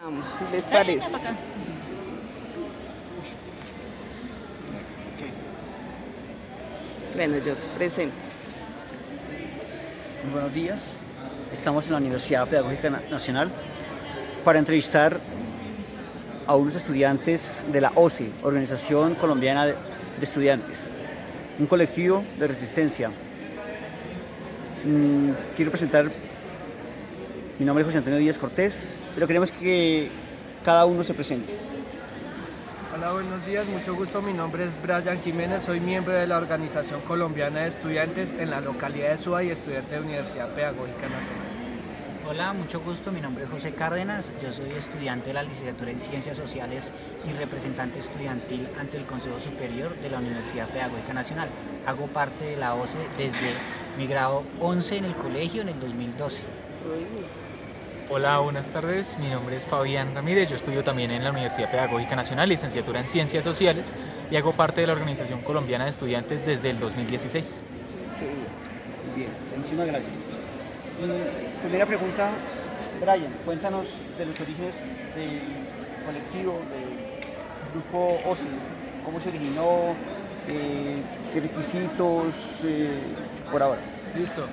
Vamos, si les parece. Bueno, yo se presento. Muy buenos días. Estamos en la Universidad Pedagógica Nacional para entrevistar a unos estudiantes de la OCE, Organización Colombiana de Estudiantes, un colectivo de resistencia. Quiero presentar, mi nombre es José Antonio Díaz Cortés, pero queremos que cada uno se presente. Hola, buenos días, mucho gusto. Mi nombre es Brian Jiménez, soy miembro de la Organización Colombiana de Estudiantes en la localidad de Suba y estudiante de Universidad Pedagógica Nacional. Hola, mucho gusto. Mi nombre es José Cárdenas. Yo soy estudiante de la licenciatura en Ciencias Sociales y representante estudiantil ante el Consejo Superior de la Universidad Pedagógica Nacional. Hago parte de la OCE desde mi grado 11 en el colegio en el 2012. Hola, buenas tardes. Mi nombre es Fabián Ramírez. Yo estudio también en la Universidad Pedagógica Nacional, licenciatura en Ciencias Sociales, y hago parte de la Organización Colombiana de Estudiantes desde el 2016. Bien, muchísimas gracias. Primera pregunta, Brian, cuéntanos de los orígenes del colectivo, del grupo OCE, cómo se originó, qué requisitos por ahora. Listo.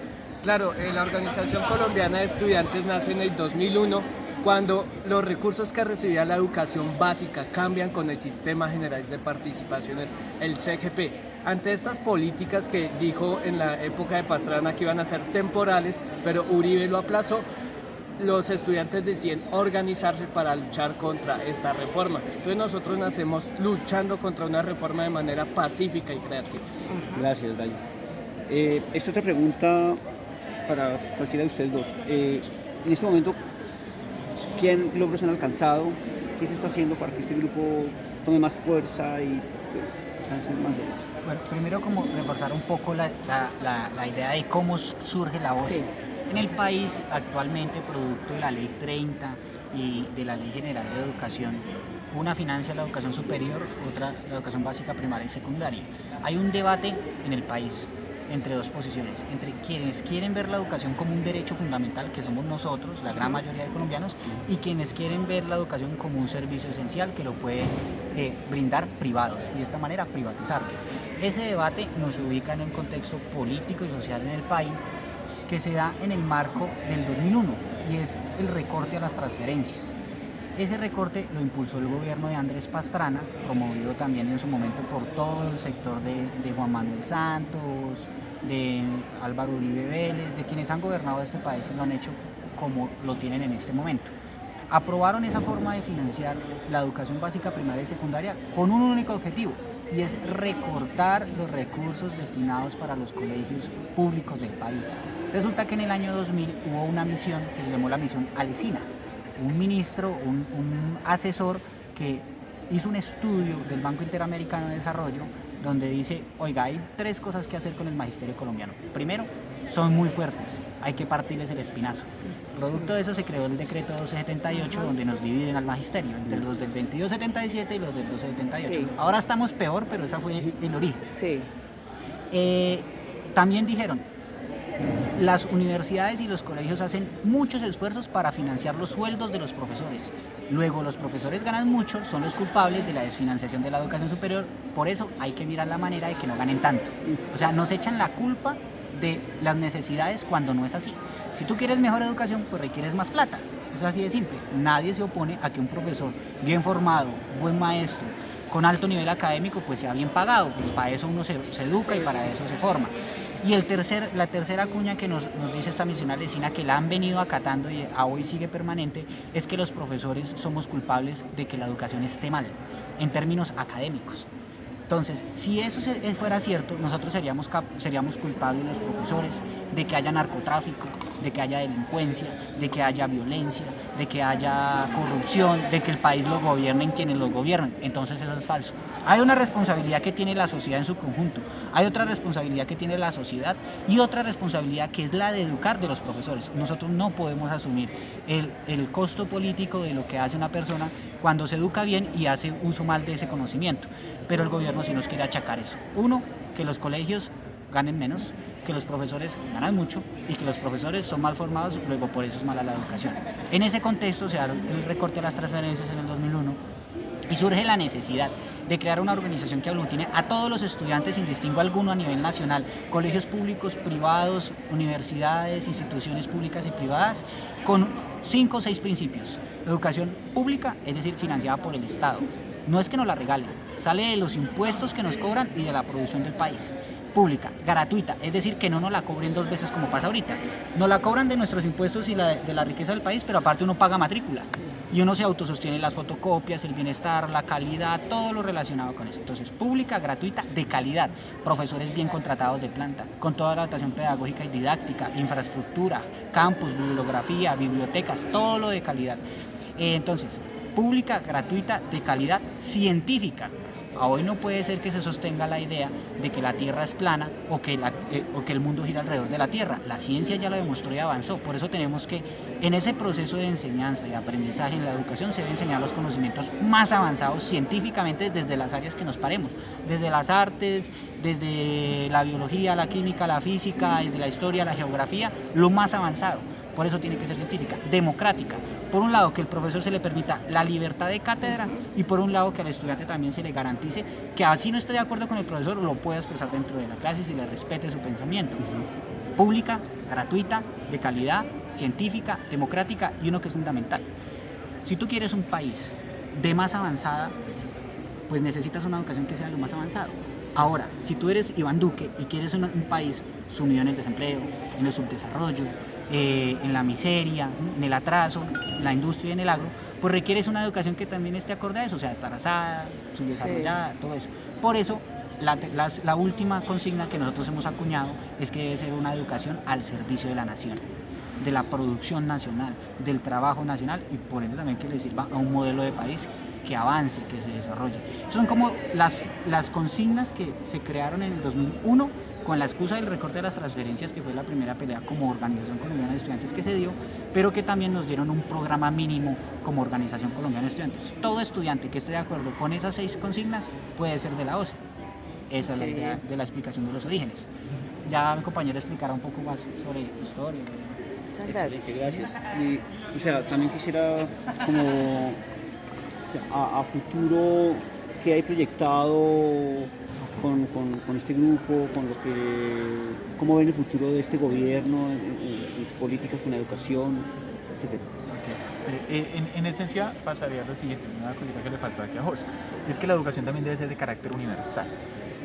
Claro, la Organización Colombiana de Estudiantes nace en el 2001 cuando los recursos que recibía la educación básica cambian con el Sistema General de Participaciones, el CGP. Ante estas políticas que dijo en la época de Pastrana que iban a ser temporales, pero Uribe lo aplazó, los estudiantes deciden organizarse para luchar contra esta reforma. Entonces nosotros nacemos luchando contra una reforma de manera pacífica y creativa. Gracias, Brian. Esta otra pregunta para cualquiera de ustedes dos. En este momento, ¿qué logros han alcanzado? ¿Qué se está haciendo para que este grupo tome más fuerza y pues alcance más logros? Bueno, primero como reforzar un poco la idea de cómo surge la OCE. Sí. En el país actualmente, producto de la Ley 30 y de la Ley General de Educación, una financia la educación superior, otra la educación básica, primaria y secundaria. Hay un debate en el país entre dos posiciones, entre quienes quieren ver la educación como un derecho fundamental, que somos nosotros, la gran mayoría de colombianos, y quienes quieren ver la educación como un servicio esencial que lo pueden brindar privados y de esta manera privatizarlo. Ese debate nos ubica en un contexto político y social en el país que se da en el marco del 2001 y es el recorte a las transferencias. Ese recorte lo impulsó el gobierno de Andrés Pastrana, promovido también en su momento por todo el sector de Juan Manuel Santos, de Álvaro Uribe Vélez, de quienes han gobernado este país y lo han hecho como lo tienen en este momento. Aprobaron esa forma de financiar la educación básica, primaria y secundaria con un único objetivo, y es recortar los recursos destinados para los colegios públicos del país. Resulta que en el año 2000 hubo una misión que se llamó la misión Alsina, un ministro, un asesor que hizo un estudio del Banco Interamericano de Desarrollo donde dice, oiga, hay tres cosas que hacer con el magisterio colombiano. Primero, son muy fuertes, hay que partirles el espinazo. Producto de eso se creó el decreto 1278 donde nos dividen al magisterio, entre los del 2277 y los del 1278. Sí. Ahora estamos peor, pero ese fue el origen. Sí. También dijeron, las universidades y los colegios hacen muchos esfuerzos para financiar los sueldos de los profesores. Luego los profesores ganan mucho, son los culpables de la desfinanciación de la educación superior, por eso hay que mirar la manera de que no ganen tanto. O sea, nos echan la culpa de las necesidades cuando no es así. Si tú quieres mejor educación, pues requieres más plata. Es así de simple. Nadie se opone a que un profesor bien formado, buen maestro, con alto nivel académico, pues sea bien pagado. Pues para eso uno se educa y para eso se forma. Y la tercera cuña que nos dice esta misión alesina, que la han venido acatando y a hoy sigue permanente, es que los profesores somos culpables de que la educación esté mal, en términos académicos. Entonces, si eso fuera cierto, nosotros seríamos culpables los profesores de que haya narcotráfico, de que haya delincuencia, de que haya violencia, de que haya corrupción, de que el país lo gobiernen quienes lo gobiernan. Entonces eso es falso. Hay una responsabilidad que tiene la sociedad en su conjunto, hay otra responsabilidad que tiene la sociedad y otra responsabilidad que es la de educar de los profesores. Nosotros no podemos asumir el costo político de lo que hace una persona cuando se educa bien y hace uso mal de ese conocimiento. Pero el gobierno sí nos quiere achacar eso. Uno, que los colegios ganen menos. que los profesores ganan mucho y que los profesores son mal formados, luego por eso es mala la educación. En ese contexto se da el recorte de las transferencias en el 2001 y surge la necesidad de crear una organización que aglutine a todos los estudiantes sin distingo alguno a nivel nacional, colegios públicos, privados, universidades, instituciones públicas y privadas, con 5 o 6 principios. Educación pública, es decir, financiada por el Estado. No es que nos la regalen, sale de los impuestos que nos cobran y de la producción del país. Pública, gratuita, es decir, que no nos la cobren 2 veces como pasa ahorita. Nos la cobran de nuestros impuestos y de la riqueza del país, pero aparte uno paga matrícula. Y uno se autosostiene las fotocopias, el bienestar, la calidad, todo lo relacionado con eso. Entonces, pública, gratuita, de calidad. Profesores bien contratados de planta, con toda la dotación pedagógica y didáctica, infraestructura, campus, bibliografía, bibliotecas, todo lo de calidad. Entonces, pública, gratuita, de calidad, científica. Hoy no puede ser que se sostenga la idea de que la Tierra es plana o que el mundo gira alrededor de la Tierra. La ciencia ya lo demostró y avanzó. Por eso tenemos que, en ese proceso de enseñanza y aprendizaje en la educación, se debe enseñar los conocimientos más avanzados científicamente desde las áreas que nos paremos. Desde las artes, desde la biología, la química, la física, desde la historia, la geografía, lo más avanzado. Por eso tiene que ser científica, democrática. Por un lado, que el profesor se le permita la libertad de cátedra y por un lado, que al estudiante también se le garantice que así no esté de acuerdo con el profesor, lo pueda expresar dentro de la clase y se le respete su pensamiento. Pública, gratuita, de calidad, científica, democrática y uno que es fundamental. Si tú quieres un país de más avanzada, pues necesitas una educación que sea lo más avanzado. Ahora, si tú eres Iván Duque y quieres un país sumido en el desempleo, en el subdesarrollo, en la miseria, en el atraso, en la industria y en el agro, pues requieres una educación que también esté acorde a eso, o sea, atarazada, subdesarrollada, todo eso. Por eso, la última consigna que nosotros hemos acuñado es que debe ser una educación al servicio de la nación, de la producción nacional, del trabajo nacional y por ende también que le sirva a un modelo de país que avance, que se desarrolle. Son como las consignas que se crearon en el 2001 con la excusa del recorte de las transferencias, que fue la primera pelea como Organización Colombiana de Estudiantes que se dio, pero que también nos dieron un programa mínimo como Organización Colombiana de Estudiantes. Todo estudiante que esté de acuerdo con esas 6 consignas puede ser de la OCE. Esa es la idea de la explicación de los orígenes. Ya mi compañero explicará un poco más sobre historia. Muchas gracias. Excelente, gracias. Y, o sea, también quisiera como a futuro, ¿qué hay proyectado con este grupo, cómo ven el futuro de este gobierno, en sus políticas con la educación, etcétera? En esencia pasaría a lo siguiente, una cosita que le faltó aquí a Jorge, es que la educación también debe ser de carácter universal.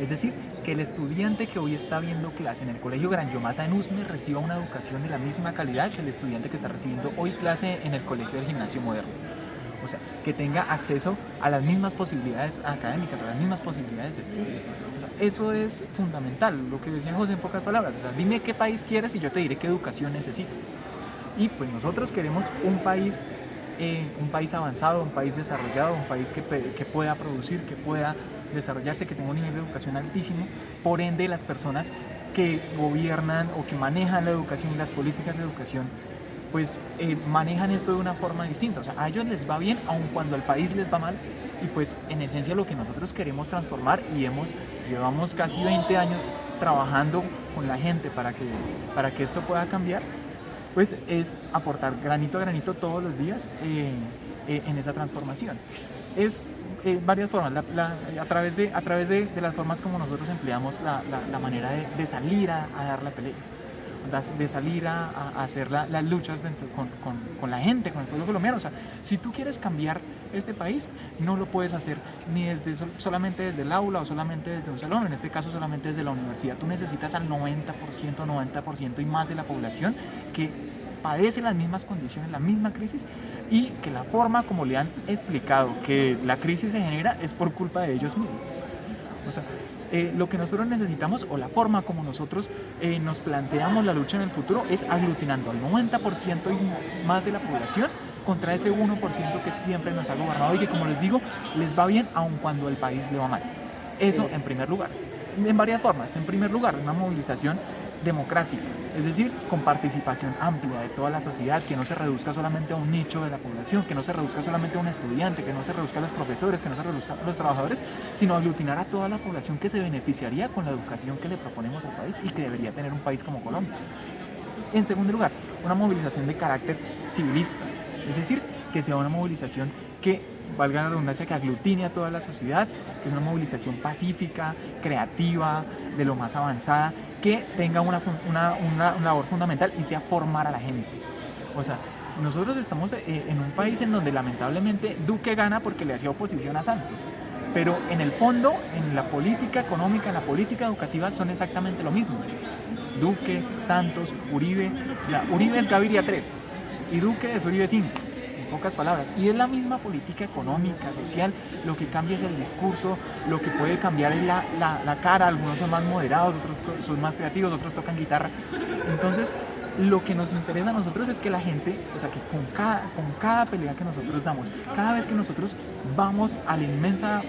Es decir, que el estudiante que hoy está viendo clase en el Colegio Gran Yomasa en Usme reciba una educación de la misma calidad que el estudiante que está recibiendo hoy clase en el Colegio del Gimnasio Moderno. O sea, que tenga acceso a las mismas posibilidades académicas, a las mismas posibilidades de estudio. O sea, eso es fundamental, lo que decía José en pocas palabras. O sea, dime qué país quieres y yo te diré qué educación necesitas. Y pues nosotros queremos un país avanzado, un país desarrollado, un país que pueda producir, que pueda desarrollarse, que tenga un nivel de educación altísimo. Por ende, las personas que gobiernan o que manejan la educación y las políticas de educación pues manejan esto de una forma distinta. O sea, a ellos les va bien aun cuando al país les va mal, y pues en esencia lo que nosotros queremos transformar y llevamos casi 20 años trabajando con la gente para que esto pueda cambiar, pues es aportar granito a granito todos los días en esa transformación. Es varias formas, a través de las formas como nosotros empleamos la manera de salir a dar la pelea, de salir a hacer las luchas con la gente, con el pueblo colombiano. O sea, si tú quieres cambiar este país, no lo puedes hacer ni solamente desde el aula o solamente desde un salón, en este caso solamente desde la universidad. Tú necesitas al 90% y más de la población que padece las mismas condiciones, la misma crisis, y que la forma como le han explicado que la crisis se genera es por culpa de ellos mismos. O sea, lo que nosotros necesitamos, o la forma como nosotros nos planteamos la lucha en el futuro, es aglutinando al 90% y más de la población contra ese 1% que siempre nos ha gobernado y que, como les digo, les va bien aun cuando el país le va mal. Eso en primer lugar. En varias formas. En primer lugar, una movilización democrática, es decir, con participación amplia de toda la sociedad, que no se reduzca solamente a un nicho de la población, que no se reduzca solamente a un estudiante, que no se reduzca a los profesores, que no se reduzca a los trabajadores, sino aglutinar a toda la población que se beneficiaría con la educación que le proponemos al país y que debería tener un país como Colombia. En segundo lugar, una movilización de carácter civilista, es decir, que sea una movilización que, valga la redundancia, que aglutine a toda la sociedad, que es una movilización pacífica, creativa, de lo más avanzada, que tenga una labor fundamental y sea formar a la gente. O sea, nosotros estamos en un país en donde lamentablemente Duque gana porque le hacía oposición a Santos, pero en el fondo, en la política económica, en la política educativa son exactamente lo mismo. Duque, Santos, Uribe, o sea, Uribe es Gaviria 3 y Duque es Uribe 5. Pocas palabras, y es la misma política económica, social, lo que cambia es el discurso, lo que puede cambiar es la cara, algunos son más moderados, otros son más creativos, otros tocan guitarra. Entonces, lo que nos interesa a nosotros es que la gente, o sea, que con cada pelea que nosotros damos, cada vez que nosotros vamos a la inmensa,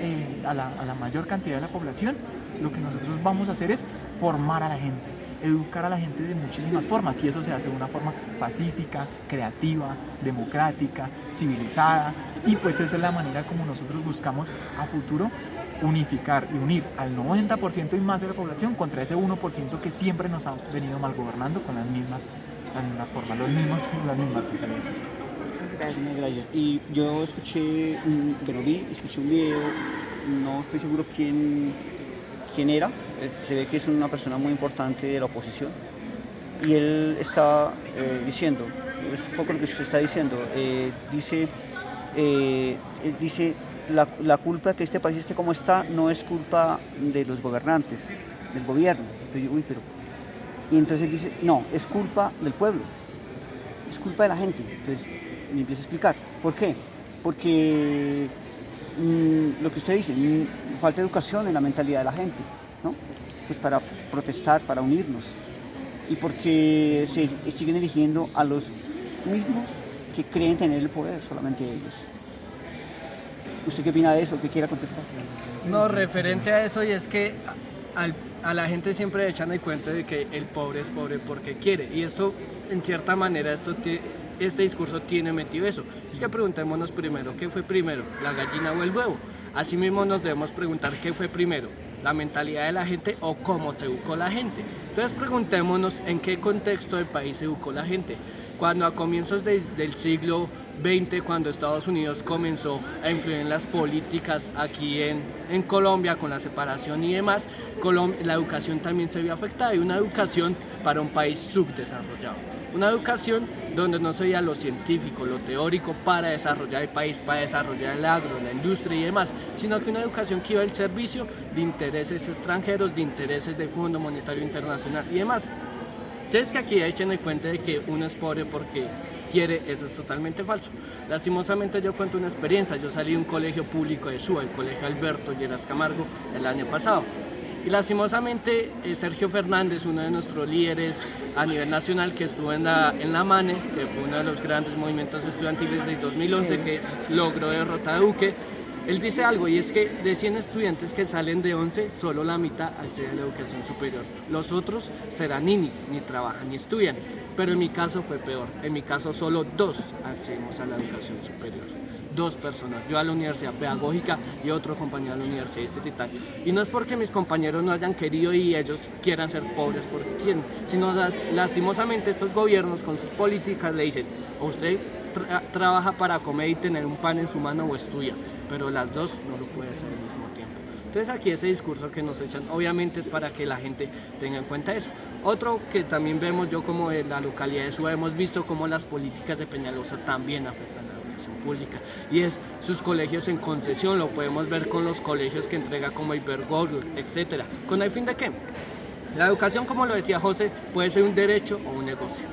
a la mayor cantidad de la población, lo que nosotros vamos a hacer es formar a la gente, educar a la gente de muchísimas formas, y eso se hace de una forma pacífica, creativa, democrática, civilizada, y pues esa es la manera como nosotros buscamos a futuro unificar y unir al 90% y más de la población contra ese 1% que siempre nos ha venido mal gobernando con las mismas formas, las mismas intereses. Muchas gracias. Y yo escuché un video, no estoy seguro quién era, se ve que es una persona muy importante de la oposición, y él estaba diciendo, es un poco lo que usted está diciendo, dice la culpa de que este país esté como está no es culpa de los gobernantes, del gobierno. Entonces, y entonces él dice, no, es culpa del pueblo, es culpa de la gente. Entonces me empieza a explicar, ¿por qué? Porque lo que usted dice, falta educación en la mentalidad de la gente, ¿no? Pues para protestar, para unirnos, y porque se siguen eligiendo a los mismos que creen tener el poder, solamente ellos. ¿Usted qué opina de eso? ¿Qué quiera contestar? No, referente a eso, y es que a la gente siempre le echan el cuento de que el pobre es pobre porque quiere, y esto, en cierta manera, este discurso tiene metido eso. Es que preguntémonos primero, ¿qué fue primero, la gallina o el huevo? Asimismo nos debemos preguntar qué fue primero, la mentalidad de la gente o cómo se educó la gente. Entonces preguntémonos en qué contexto del país se educó la gente. Cuando a comienzos del siglo XX, cuando Estados Unidos comenzó a influir en las políticas aquí en Colombia con la separación y demás, la educación también se vio afectada, y una educación para un país subdesarrollado. Una educación donde no se veía lo científico, lo teórico para desarrollar el país, para desarrollar el agro, la industria y demás, sino que una educación que iba al servicio de intereses extranjeros, de intereses del Fondo Monetario Internacional y demás. Entonces, que aquí echen el cuenta de que uno es pobre porque quiere, eso es totalmente falso. Lastimosamente yo cuento una experiencia, yo salí de un colegio público de Suba, el colegio Alberto Lleras Camargo, el año pasado. Y lastimosamente Sergio Fernández, uno de nuestros líderes a nivel nacional, que estuvo en la MANE, que fue uno de los grandes movimientos estudiantiles del 2011 que logró derrotar a Duque, él dice algo, y es que de 100 estudiantes que salen de 11, solo la mitad accede a la educación superior. Los otros serán ninis, ni trabajan ni estudian. Pero en mi caso fue peor. En mi caso solo 2 accedimos a la educación superior. 2 personas, yo a la Universidad Pedagógica y otro compañero a la Universidad Distrital. Y no es porque mis compañeros no hayan querido y ellos quieran ser pobres porque quieren, sino lastimosamente estos gobiernos con sus políticas le dicen, o usted trabaja para comer y tener un pan en su mano o estudia, pero las dos no lo puede hacer al mismo tiempo. Entonces aquí ese discurso que nos echan obviamente es para que la gente tenga en cuenta eso. Otro que también vemos, yo como de la localidad de Suba, hemos visto cómo las políticas de Peñalosa también afectan a la educación pública, y es sus colegios en concesión. Lo podemos ver con los colegios que entrega como Ibergol, etcétera. ¿Con el fin de qué? La educación, como lo decía José, puede ser un derecho o un negocio.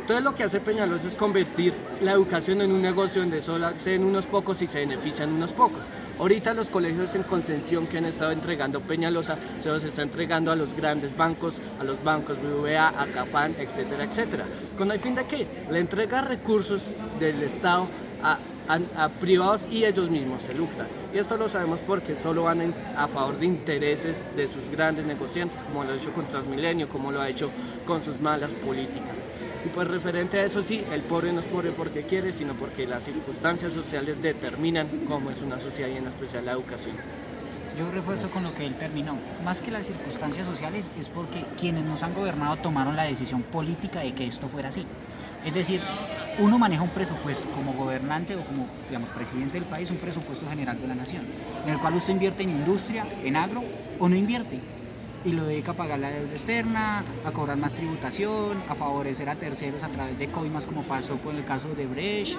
Entonces lo que hace Peñalosa es convertir la educación en un negocio donde solo acceden unos pocos y se benefician unos pocos. Ahorita los colegios en concesión que han estado entregando Peñalosa se los está entregando a los grandes bancos, a los bancos BBVA, a Cafán, etcétera, etcétera. ¿Con el fin de qué? Le entrega recursos del Estado a a privados y ellos mismos se lucran. Y esto lo sabemos porque solo van a favor de intereses de sus grandes negociantes, como lo ha hecho con Transmilenio, como lo ha hecho con sus malas políticas. Y pues referente a eso sí, el pobre no es pobre porque quiere, sino porque las circunstancias sociales determinan cómo es una sociedad y en especial la educación. Yo refuerzo con lo que él terminó. Más que las circunstancias sociales es porque quienes nos han gobernado tomaron la decisión política de que esto fuera así. Es decir, uno maneja un presupuesto como gobernante o como, digamos, presidente del país, un presupuesto general de la nación, en el cual usted invierte en industria, en agro o no invierte. Y lo dedica a pagar la deuda externa, a cobrar más tributación, a favorecer a terceros a través de coimas como pasó con el caso de Brecht.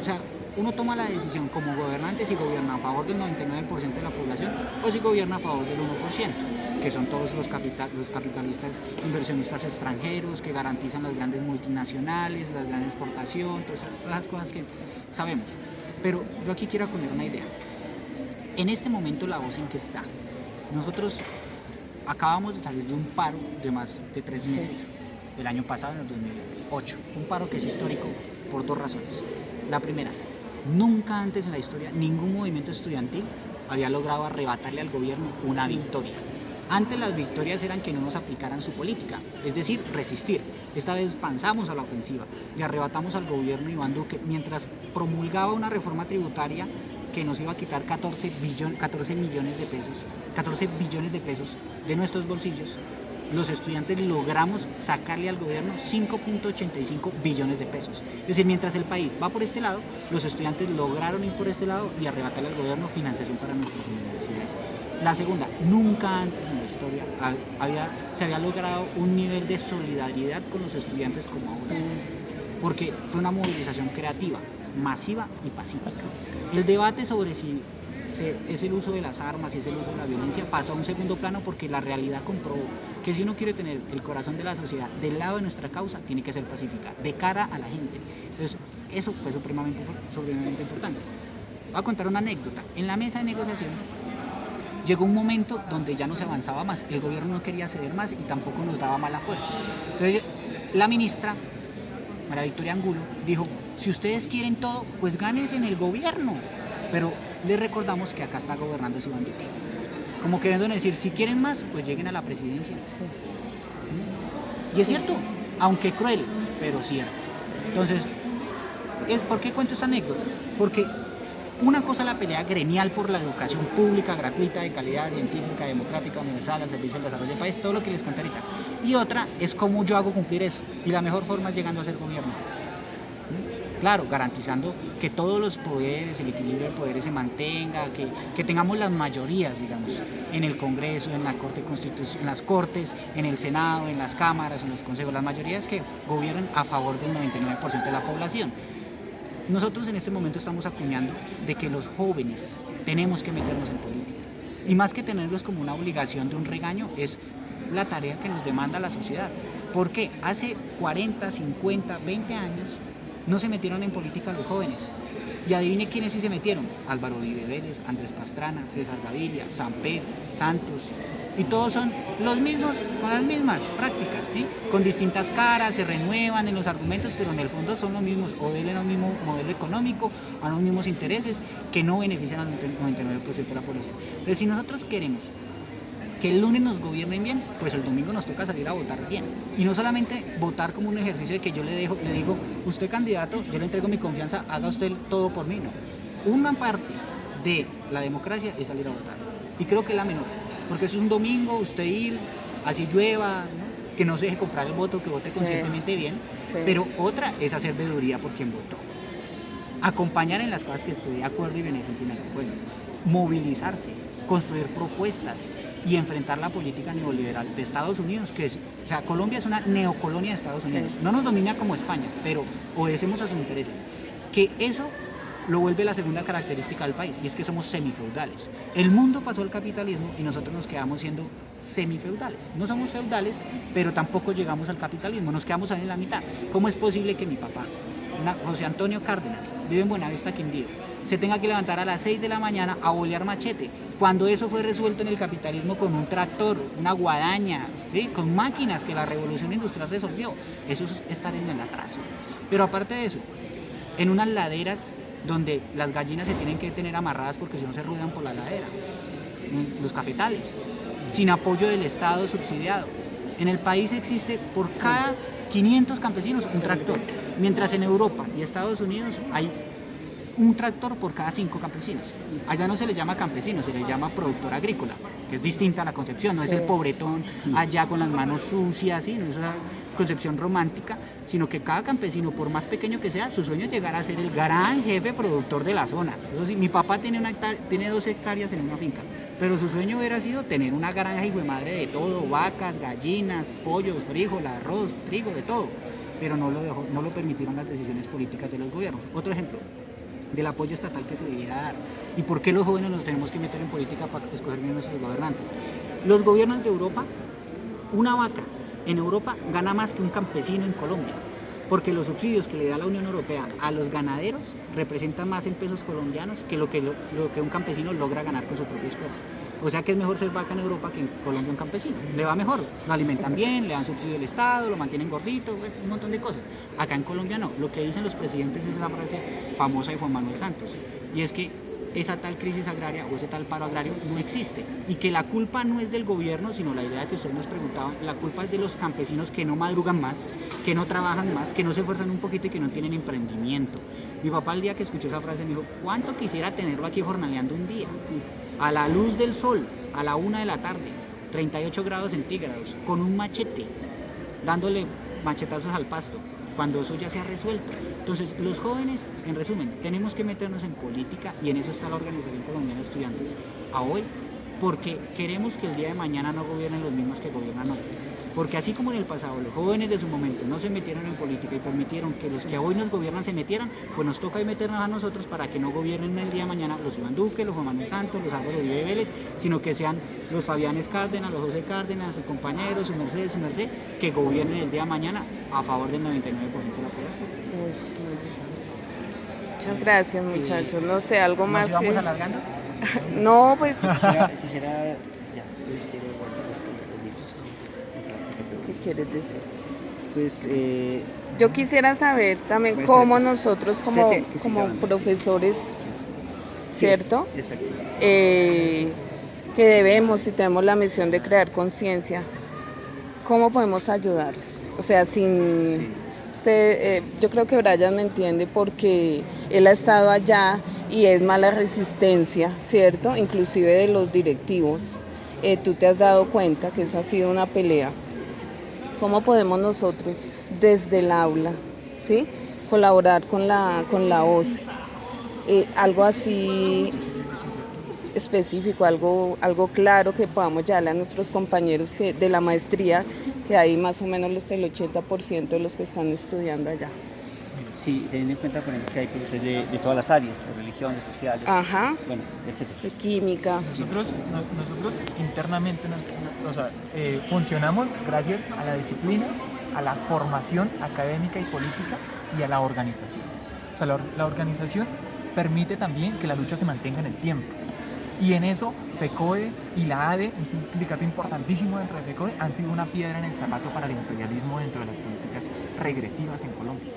O sea, uno toma la decisión como gobernante si gobierna a favor del 99% de la población o si gobierna a favor del 1%, que son todos los capitalistas inversionistas extranjeros que garantizan las grandes multinacionales, la gran exportación, todas esas cosas que sabemos. Pero yo aquí quiero poner una idea. En este momento la voz en que está, nosotros acabamos de salir de un paro de más de 3 meses el año pasado, en el 2008. Un paro que es histórico por 2 razones. La primera, nunca antes en la historia ningún movimiento estudiantil había logrado arrebatarle al gobierno una victoria. Antes las victorias eran que no nos aplicaran su política, es decir, resistir. Esta vez pasamos a la ofensiva, le arrebatamos al gobierno Iván Duque mientras promulgaba una reforma tributaria que nos iba a quitar 14 billones de pesos de nuestros bolsillos. Los estudiantes logramos sacarle al gobierno 5.85 billones de pesos. Es decir, mientras el país va por este lado, los estudiantes lograron ir por este lado y arrebatarle al gobierno financiación para nuestras universidades. La segunda, nunca antes en la historia se había logrado un nivel de solidaridad con los estudiantes como ahora, porque fue una movilización creativa, masiva y pacífica. El debate sobre si es el uso de las armas y es el uso de la violencia pasa a un segundo plano porque la realidad comprobó que si uno quiere tener el corazón de la sociedad del lado de nuestra causa, tiene que ser pacífica, de cara a la gente. Entonces, eso fue supremamente importante. Voy a contar una anécdota. En la mesa de negociación llegó un momento donde ya no se avanzaba más, el gobierno no quería ceder más y tampoco nos daba mala fuerza. Entonces, la ministra, María Victoria Angulo, dijo, si ustedes quieren todo, pues gánense en el gobierno. Pero les recordamos que acá está gobernando Iván Duque. Como queriendo decir, si quieren más, pues lleguen a la presidencia. Y es cierto, aunque cruel, pero cierto. Entonces, ¿por qué cuento esta anécdota? Porque una cosa es la pelea gremial por la educación pública, gratuita, de calidad, científica, democrática, universal, al servicio del desarrollo del país, todo lo que les conté ahorita. Y otra es cómo yo hago cumplir eso. Y la mejor forma es llegando a ser gobierno. Claro, garantizando que todos los poderes, el equilibrio de poderes se mantenga, que tengamos las mayorías, digamos, en el Congreso, en la Corte Constitucional, en las Cortes, en el Senado, en las cámaras, en los consejos, las mayorías que gobiernen a favor del 99% de la población. Nosotros en este momento estamos acuñando de que los jóvenes tenemos que meternos en política. Y más que tenerlos como una obligación de un regaño, es la tarea que nos demanda la sociedad. Porque hace 40, 50, 20 años no se metieron en política los jóvenes. Y adivine quiénes sí se metieron. Álvaro Uribe Vélez, Andrés Pastrana, César Gaviria, Samper, Santos. Y todos son los mismos, con las mismas prácticas, ¿sí? Con distintas caras, se renuevan en los argumentos, pero en el fondo son los mismos, obedecen al mismo modelo económico, a los mismos intereses que no benefician al 99% de la población. Entonces, si nosotros queremos que el lunes nos gobiernen bien, pues el domingo nos toca salir a votar bien. Y no solamente votar como un ejercicio de que yo le digo, usted candidato, yo le entrego mi confianza, haga usted todo por mí, no. Una parte de la democracia es salir a votar. Y creo que es la menor, porque eso es un domingo, usted ir, así llueva, ¿no? Que no se deje comprar el voto, que vote conscientemente bien, pero otra es hacer veeduría por quien votó. Acompañar en las cosas que esté de acuerdo y beneficien al pueblo. Movilizarse, construir propuestas, y enfrentar la política neoliberal de Estados Unidos, o sea, Colombia es una neocolonia de Estados Unidos, no nos domina como España, pero obedecemos a sus intereses, que eso lo vuelve la segunda característica del país, y es que somos semifeudales. El mundo pasó al capitalismo y nosotros nos quedamos siendo semifeudales. No somos feudales, pero tampoco llegamos al capitalismo, nos quedamos ahí en la mitad. ¿Cómo es posible que mi papá, José Antonio Cárdenas, vive en Buenavista, Quindío, se tenga que levantar a las 6 de la mañana a bolear machete, cuando eso fue resuelto en el capitalismo con un tractor, una guadaña, ¿sí? Con máquinas que la revolución industrial resolvió? Eso es estar en el atraso. Pero aparte de eso, en unas laderas donde las gallinas se tienen que tener amarradas porque si no se ruedan por la ladera, los cafetales, sin apoyo del Estado subsidiado. En el país existe por cada 500 campesinos un tractor, mientras en Europa y Estados Unidos hay un tractor por cada 5 campesinos. Allá no se le llama campesino, se le llama productor agrícola, que es distinta a la concepción, no es el pobretón allá con las manos sucias, ¿sí? No es esa concepción romántica, sino que cada campesino, por más pequeño que sea, su sueño es llegar a ser el gran jefe productor de la zona. Eso sí, mi papá tiene 2 hectáreas en una finca, pero su sueño hubiera sido tener una granja hijo de madre de todo, vacas, gallinas, pollos, frijol, arroz, trigo, de todo, pero no lo permitieron las decisiones políticas de los gobiernos. Otro ejemplo del apoyo estatal que se debiera dar. ¿Y por qué los jóvenes nos tenemos que meter en política para escoger bien nuestros gobernantes? Los gobiernos de Europa, una vaca en Europa gana más que un campesino en Colombia, porque los subsidios que le da la Unión Europea a los ganaderos representan más en pesos colombianos que lo que un campesino logra ganar con su propio esfuerzo. O sea que es mejor ser vaca en Europa que en Colombia un campesino. Le va mejor, lo alimentan bien, le dan subsidio del Estado, lo mantienen gordito, un montón de cosas. Acá en Colombia no. Lo que dicen los presidentes es esa frase famosa de Juan Manuel Santos, y es que esa tal crisis agraria o ese tal paro agrario no existe, y que la culpa no es del gobierno, sino la idea que usted nos preguntaba, la culpa es de los campesinos que no madrugan más, que no trabajan más, que no se esfuerzan un poquito y que no tienen emprendimiento. Mi papá, el día que escuchó esa frase, me dijo: ¿cuánto quisiera tenerlo aquí jornaleando un día? A la luz del sol, a la 1 de la tarde, 38 grados centígrados, con un machete, dándole machetazos al pasto, cuando eso ya se ha resuelto. Entonces, los jóvenes, en resumen, tenemos que meternos en política, y en eso está la Organización Colombiana de Estudiantes a hoy, porque queremos que el día de mañana no gobiernen los mismos que gobiernan hoy. Porque así como en el pasado los jóvenes de su momento no se metieron en política y permitieron que los que hoy nos gobiernan se metieran, pues nos toca meternos a nosotros para que no gobiernen el día de mañana los Iván Duque, los Juan Manuel Santos, los Álvaro Uribe Vélez, sino que sean los Fabianes Cárdenas, los José Cárdenas, sus compañeros, su merced, que gobiernen el día de mañana a favor del 99% de la población. Muchas gracias, muchachos. No sé, algo más. ¿Nos íbamos que... alargando? No, pues, Quisiera ¿qué quieres decir? pues Yo quisiera saber también Pues, cómo nosotros como, que siga como hablando, sí. profesores, ¿cierto? Exacto. Que debemos, si tenemos la misión de crear conciencia, ¿cómo podemos ayudarles? O sea, yo creo que Brian me entiende porque él ha estado allá y es mala resistencia, ¿cierto? Inclusive de los directivos. Tú te has dado cuenta que eso ha sido una pelea. ¿Cómo podemos nosotros desde el aula, ¿sí?, colaborar con la OSI? Algo así específico, algo claro que podamos llevarle a nuestros compañeros de la maestría, que hay más o menos el 80% de los que están estudiando allá. Sí, teniendo en cuenta, por ejemplo, que hay profesores de todas las áreas, de religiones, sociales, Ajá. bueno, etc. De química. Nosotros internamente funcionamos gracias a la disciplina, a la formación académica y política y a la organización. O sea, la organización permite también que la lucha se mantenga en el tiempo. Y en eso FECODE y la ADE, un sindicato importantísimo dentro de FECODE, han sido una piedra en el zapato para el imperialismo dentro de las políticas regresivas en Colombia.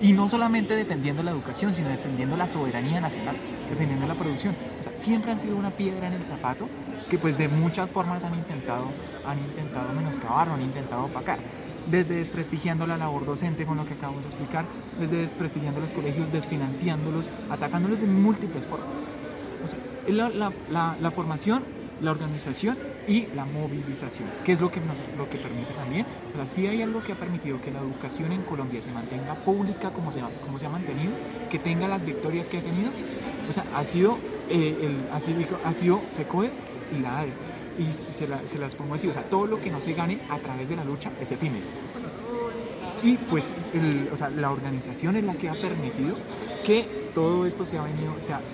Y no solamente defendiendo la educación, sino defendiendo la soberanía nacional, defendiendo la producción. O sea, siempre han sido una piedra en el zapato que pues de muchas formas han intentado menoscabar o han intentado opacar. Desde desprestigiando la labor docente, con lo que acabamos de explicar, desde desprestigiando los colegios, desfinanciándolos, atacándolos de múltiples formas. O sea, la formación, la organización y la movilización, que es lo que permite también. O sea, sí hay algo que ha permitido que la educación en Colombia se mantenga pública como se ha mantenido, que tenga las victorias que ha tenido. O sea, ha sido FECODE y la ADE. Y se las pongo así, o sea, todo lo que no se gane a través de la lucha es efímero. Y pues la organización es la que ha permitido que todo esto se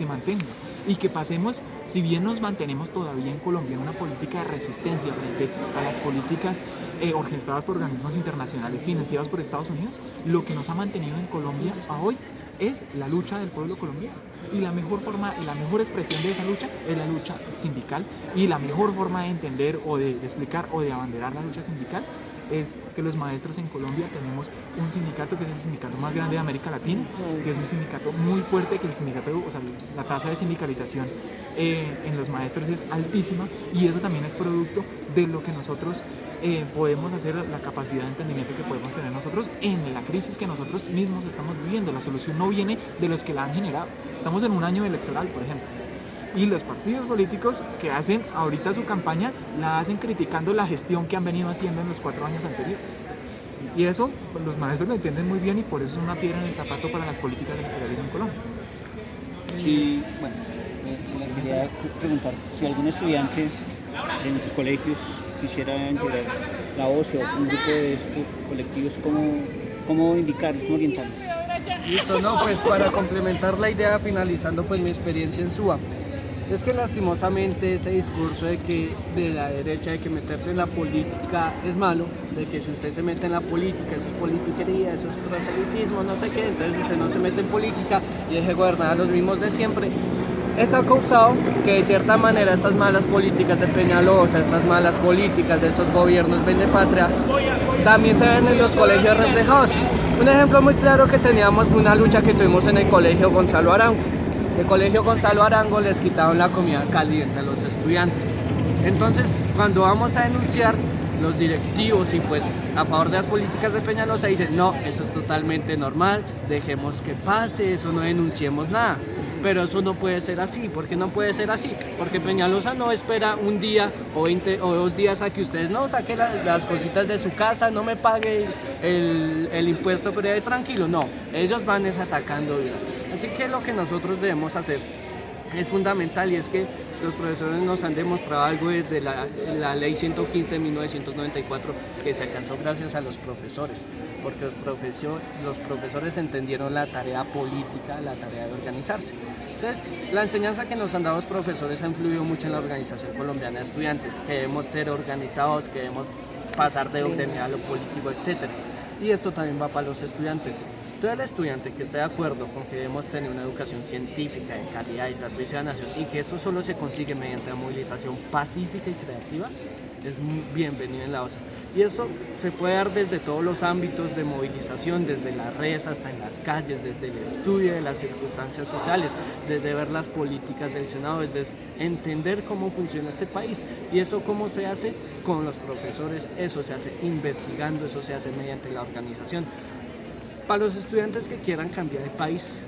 mantenga. Y que pasemos, si bien nos mantenemos todavía en Colombia en una política de resistencia frente a las políticas orquestadas por organismos internacionales financiados por Estados Unidos, lo que nos ha mantenido en Colombia a hoy es la lucha del pueblo colombiano. Y la mejor forma y la mejor expresión de esa lucha es la lucha sindical, y la mejor forma de entender o de explicar o de abanderar la lucha sindical es que los maestros en Colombia tenemos un sindicato que es el sindicato más grande de América Latina, que es un sindicato muy fuerte, que el sindicato, o sea, la tasa de sindicalización en los maestros es altísima, y eso también es producto de lo que nosotros podemos hacer, la capacidad de entendimiento que podemos tener nosotros en la crisis que nosotros mismos estamos viviendo. La solución no viene de los que la han generado. Estamos en un año electoral, por ejemplo, y los partidos políticos que hacen ahorita su campaña la hacen criticando la gestión que han venido haciendo en los 4 años anteriores. Y eso pues, los maestros lo entienden muy bien, y por eso es una piedra en el zapato para las políticas del imperialismo en Colombia. Sí, bueno, les quería preguntar si algún estudiante de nuestros colegios quisiera integrar la OCE o un grupo de estos colectivos, ¿cómo indicarles, cómo orientarles? Listo, no, pues para complementar la idea, finalizando pues mi experiencia en SUA, es que lastimosamente ese discurso de que de la derecha, de que meterse en la política es malo, de que si usted se mete en la política, eso es politiquería, eso es proselitismo, no sé qué, entonces usted no se mete en política y deje gobernar a los mismos de siempre. Eso ha causado que de cierta manera estas malas políticas de Peñalosa, estas malas políticas de estos gobiernos vendepatria, también se ven en los colegios reflejados. Un ejemplo muy claro que teníamos fue una lucha que tuvimos en el colegio Gonzalo Arango. El colegio Gonzalo Arango les quitaron la comida caliente a los estudiantes. Entonces, cuando vamos a denunciar, los directivos y pues a favor de las políticas de Peñalosa dicen, no, eso es totalmente normal, dejemos que pase, eso no denunciemos nada. Pero eso no puede ser así. ¿Por qué no puede ser así? Porque Peñalosa no espera un día o 20 o 2 días a que ustedes no saquen las cositas de su casa, no me pague el impuesto, pero ya tranquilo. No, ellos van atacando vida. Así que lo que nosotros debemos hacer es fundamental, y es que los profesores nos han demostrado algo desde la ley 115 de 1994 que se alcanzó gracias a los profesores, porque los profesores entendieron la tarea política, la tarea de organizarse. Entonces, la enseñanza que nos han dado los profesores ha influido mucho en la Organización Colombiana de Estudiantes, que debemos ser organizados, que debemos pasar de orden a lo político, etc. Y esto también va para los estudiantes. Todo el estudiante que esté de acuerdo con que debemos tener una educación científica de calidad y servicio a la nación, y que esto solo se consigue mediante la movilización pacífica y creativa, es bienvenido en la OCE. Y eso se puede dar desde todos los ámbitos de movilización, desde las redes hasta en las calles, desde el estudio de las circunstancias sociales, desde ver las políticas del Senado, desde entender cómo funciona este país. Y eso cómo se hace con los profesores, eso se hace investigando, eso se hace mediante la organización. Para los estudiantes que quieran cambiar el país,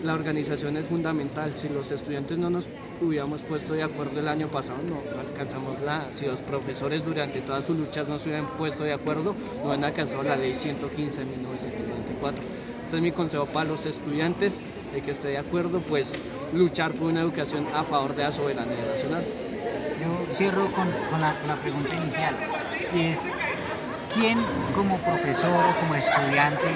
la organización es fundamental. Si los estudiantes no nos hubiéramos puesto de acuerdo el año pasado, no alcanzamos si los profesores durante todas sus luchas no se hubieran puesto de acuerdo, no han alcanzado la ley 115 de 1994. Este es mi consejo para los estudiantes, de que esté de acuerdo, pues luchar por una educación a favor de la soberanía nacional. Yo cierro con la pregunta inicial, y es: ¿quién como profesor o como estudiante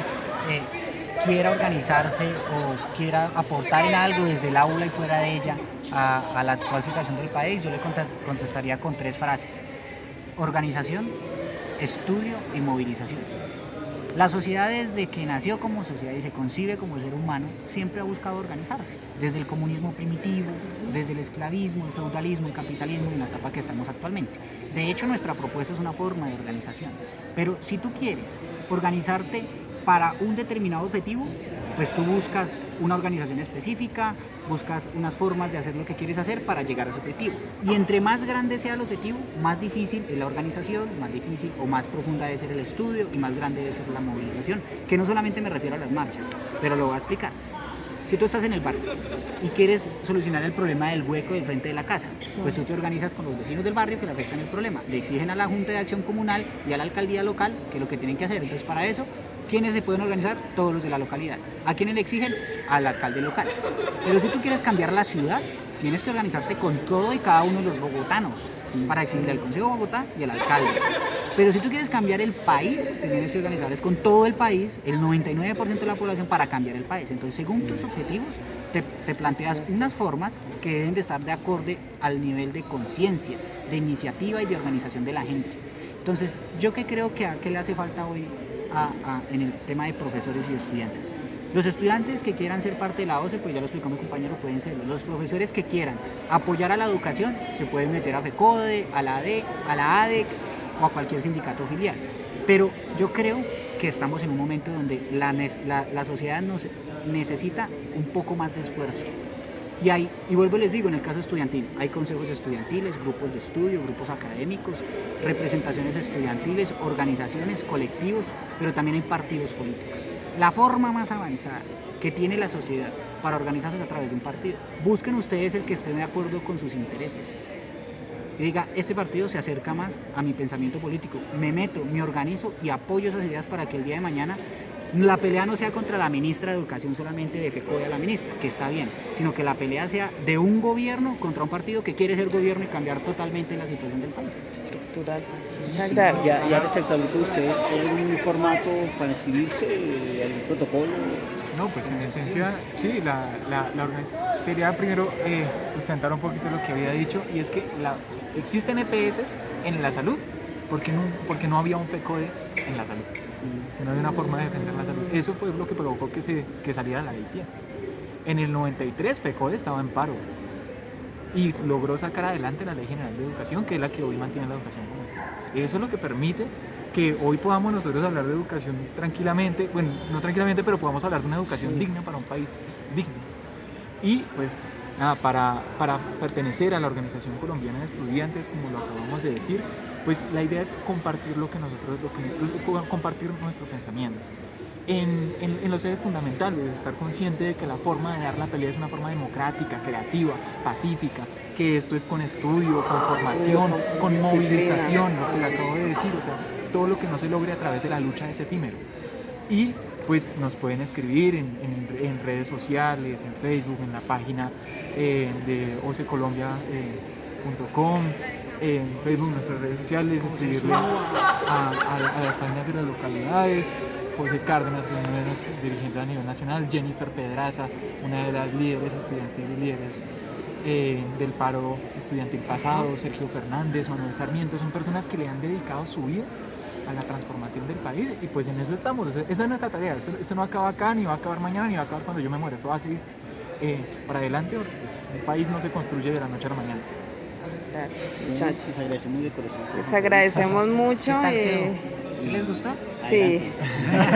quiera organizarse o quiera aportar en algo desde el aula y fuera de ella a la actual situación del país? Yo le contestaría con 3 frases: organización, estudio y movilización. La sociedad, desde que nació como sociedad y se concibe como ser humano, siempre ha buscado organizarse, desde el comunismo primitivo, desde el esclavismo, el feudalismo, el capitalismo, en la etapa que estamos actualmente. De hecho, nuestra propuesta es una forma de organización, pero si tú quieres organizarte para un determinado objetivo, pues tú buscas una organización específica, buscas unas formas de hacer lo que quieres hacer para llegar a ese objetivo. Y entre más grande sea el objetivo, más difícil es la organización, más difícil o más profunda debe ser el estudio y más grande debe ser la movilización, que no solamente me refiero a las marchas, pero lo voy a explicar. Si tú estás en el barrio y quieres solucionar el problema del hueco del frente de la casa, pues tú te organizas con los vecinos del barrio que le afectan el problema, le exigen a la Junta de Acción Comunal y a la alcaldía local que es lo que tienen que hacer. Entonces, para eso, ¿quiénes se pueden organizar? Todos los de la localidad. ¿A quiénes le exigen? Al alcalde local. Pero si tú quieres cambiar la ciudad, tienes que organizarte con todo y cada uno de los bogotanos para exigirle al Consejo de Bogotá y al alcalde. Pero si tú quieres cambiar el país, te tienes que organizar con todo el país, el 99% de la población, para cambiar el país. Entonces, según tus objetivos, te planteas unas formas que deben de estar de acorde al nivel de conciencia, de iniciativa y de organización de la gente. Entonces, ¿yo qué creo que le hace falta hoy en el tema de profesores y estudiantes? Los estudiantes que quieran ser parte de la OCE, pues ya lo explicó mi compañero, pueden serlo. Los profesores que quieran apoyar a la educación se pueden meter a FECODE, a la ADEC, o a cualquier sindicato filial. Pero yo creo que estamos en un momento donde la sociedad necesita un poco más de esfuerzo. Y vuelvo y les digo, en el caso estudiantil, hay consejos estudiantiles, grupos de estudio, grupos académicos, representaciones estudiantiles, organizaciones, colectivos, pero también hay partidos políticos. La forma más avanzada que tiene la sociedad para organizarse es a través de un partido. Busquen ustedes el que esté de acuerdo con sus intereses. Y diga, este partido se acerca más a mi pensamiento político, me meto, me organizo y apoyo esas ideas para que el día de mañana la pelea no sea contra la ministra de Educación solamente de FECODE a la ministra, que está bien, sino que la pelea sea de un gobierno contra un partido que quiere ser gobierno y cambiar totalmente la situación del país. Estructural. Muchas gracias. Ya respecto al grupo de ustedes, ¿hay un formato para inscribirse, el protocolo? No, pues en esencia, sí, la organización quería primero sustentar un poquito lo que había dicho, y es que existen EPS en la salud porque no había un FECODE en la salud, que no había una forma de defender la salud. Eso fue lo que provocó que saliera la ley 100. En el 93 FECODE estaba en paro y logró sacar adelante la Ley General de Educación, que es la que hoy mantiene la educación como está. Eso es lo que permite que hoy podamos nosotros hablar de educación tranquilamente, bueno, no tranquilamente, pero podamos hablar de una educación digna para un país digno. Y pues nada, para pertenecer a la Organización Colombiana de Estudiantes, como lo acabamos de decir, pues la idea es compartir compartir nuestro pensamiento. En los ejes fundamentales, estar consciente de que la forma de dar la pelea es una forma democrática, creativa, pacífica, que esto es con estudio, con formación, con movilización, lo que le acabo de decir, o sea, todo lo que no se logre a través de la lucha es efímero. Y pues nos pueden escribir en redes sociales, en Facebook, en la página de ocecolombia.com, en Facebook, nuestras redes sociales, escribirle a las páginas de las localidades. José Cárdenas, uno de los dirigentes a nivel nacional, Jennifer Pedraza, una de las líderes estudiantiles, líderes del paro estudiantil pasado, Sergio Fernández, Manuel Sarmiento, son personas que le han dedicado su vida a la transformación del país, y pues en eso estamos. Esa es nuestra tarea. Eso no acaba acá, ni va a acabar mañana, ni va a acabar cuando yo me muera. Eso va a seguir para adelante, porque pues, un país no se construye de la noche a la mañana. Gracias, muchachos. Les agradecemos de corazón. Les agradecemos mucho. ¿Qué tal quedó? ¿Sí les gustó? Sí.